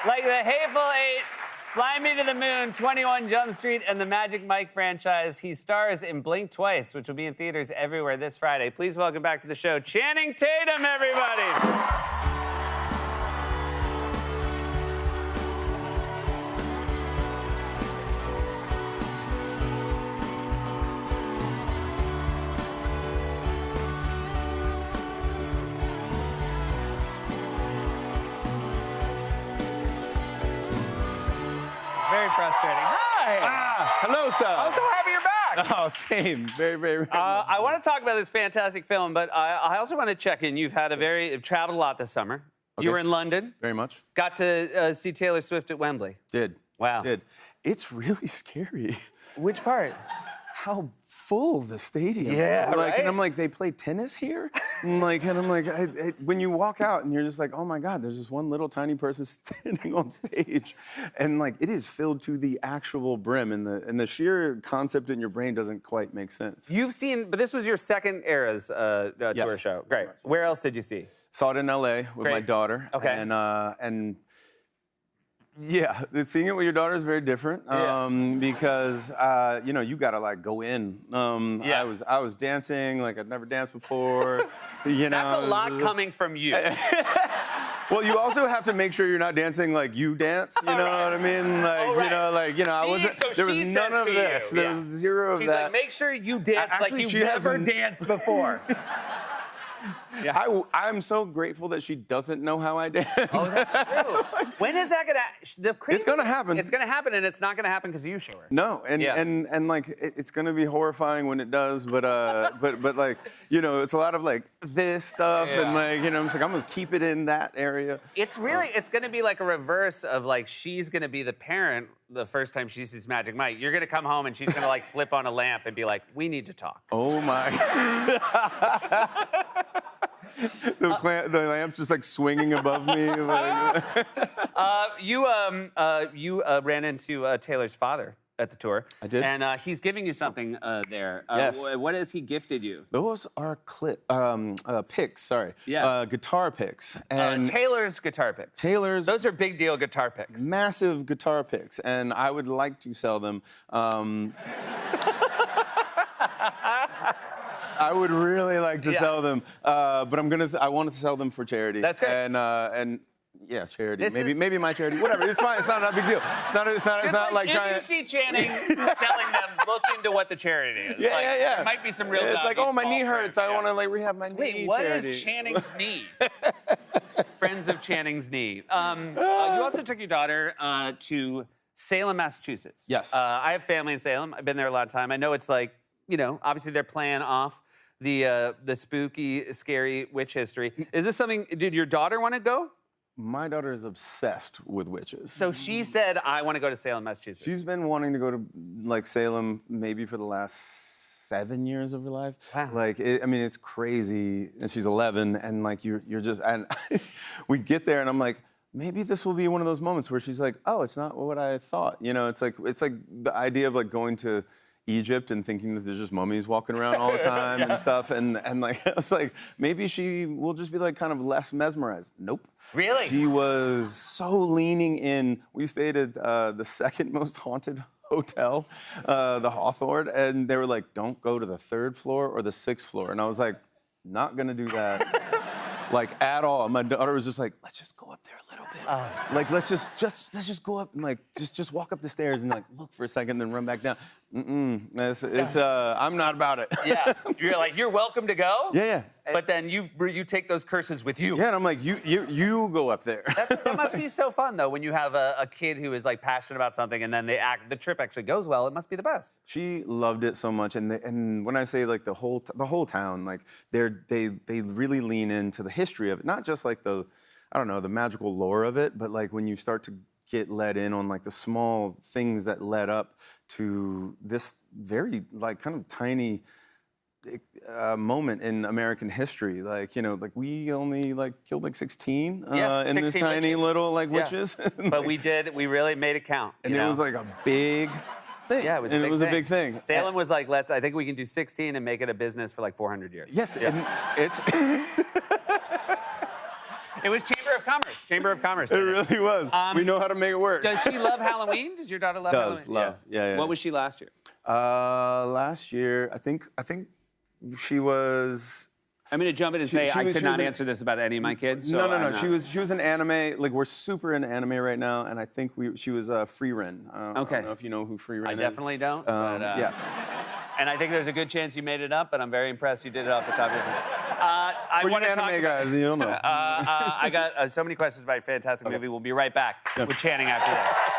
Like the Hateful Eight, Fly Me to the Moon, 21 Jump Street, and the Magic Mike franchise. He stars in Blink Twice, which will be in theaters everywhere this Friday. Please welcome back to the show, Channing Tatum, everybody. Very frustrating. Hi. Hello, sir. I'm so happy you're back. Oh, same. Very, very. I want to talk about this fantastic film, but I also want to check in. You've traveled a lot this summer. Okay. You were in London. Very much. Got to see Taylor Swift at Wembley. Did. Wow. Did. It's really scary. Which part? How full the stadium Yeah, is. Like, right? and I'm like, they play tennis here? And I'm like, when you walk out and you're just like, oh my God, there's just one little tiny person standing on stage. And like, it is filled to the actual brim, and the sheer concept in your brain doesn't quite make sense. You've seen, but this was your second Eras tour show. Great. Where else did you see? Saw it in LA with my Great. daughter. Okay. And yeah, seeing it with your daughter is very different because you gotta like go in. I was dancing like I'd never danced before. That's a lot coming from you. Well, you also have to make sure you're not dancing like you dance. You know what I mean? Like, I wasn't. There was none of this. There was zero of that. She's like, make sure you dance like you've never danced before. Yeah. I'm so grateful that she doesn't know how I dance. Oh, that's true. When is that gonna? It's gonna happen. It's gonna happen, and it's not gonna happen because you show her. No, and like it's gonna be horrifying when it does, but like it's a lot of like this stuff and like I'm just like I'm gonna keep it in that area. It's gonna be like a reverse of like she's gonna be the parent the first time she sees Magic Mike. You're gonna come home and she's gonna like flip on a lamp and be like, we need to talk. Oh my. The lamp's just like swinging above me. You ran into Taylor's father at the tour. I did. And he's giving you something there. Yes. What has he gifted you? Those are picks, sorry. Yeah. Guitar picks. And Taylor's guitar picks. Taylor's. Those are big deal guitar picks. Massive guitar picks, and I would like to sell them. I would really like to sell them, but I want to sell them for charity. That's great. And yeah, charity. Maybe my charity. Whatever. It's fine. It's not a big deal. It's not like trying. If you see Channing selling them, look into what the charity is. Yeah. There might be some real. It's like, oh, my knee hurts. I want to like rehab my knee. Wait, what charity. is Channing's knee? Friends of Channing's knee. You also took your daughter to Salem, Massachusetts. Yes. I have family in Salem. I've been there a lot of time. I know it's like, obviously they're playing off the spooky, scary witch history. Is this something? Did your daughter want to go? My daughter is obsessed with witches. So she said, I want to go to Salem, Massachusetts. She's been wanting to go to like Salem maybe for the last 7 years of her life. Wow. Like, it's crazy. And she's 11, and like you're just, and we get there, and I'm like, maybe this will be one of those moments where she's like, oh, it's not what I thought. It's like the idea of like going to Egypt and thinking that there's just mummies walking around all the time and stuff, and like I was like, maybe she will just be like kind of less mesmerized. Nope. Really? She was so leaning in. We stayed at the second most haunted hotel, the Hawthorne, and they were like, don't go to the 3rd floor or the 6th floor, and I was like, not gonna do that. Like at all. My daughter was just like, let's just go up there a little bit. Like let's just go up and like just walk up the stairs and like look for a second, then run back down. I'm not about it. Yeah. You're like, you're welcome to go. Yeah. But then you take those curses with you. Yeah, and I'm like, you go up there. That must be so fun though, when you have a kid who is like passionate about something and then the trip actually goes well. It must be the best. She loved it so much, and when I say like the whole town, like they really lean into the history of it, not just like the magical lore of it, but like when you start to get let in on like the small things that led up to this very like kind of tiny moment in American history. Like, like we only like killed like 16 in this tiny little like witches. But we really made it count. And it was like a big thing. Yeah, it was a big thing. Salem was like, I think we can do 16 and make it a business for like 400 years. Yes, yeah. and it's... It was cheaper of Commerce. Chamber of Commerce. It really was. We know how to make it work. Does she love Halloween? Does your daughter love Halloween? Does love. Yeah. What was she last year? Last year, I think she was. I'm going to jump in and say I could not an- answer this about any of my kids. So No. She was an anime. Like we're super into anime right now, and I think she was Free Ren. I don't know if you know who Free Ren is. I definitely don't. But, yeah. And I think there's a good chance you made it up, but I'm very impressed you did it off the top of your head. I For you want to anime guys, you don't know. I got so many questions about your fantastic movie. We'll be right back with Channing after this.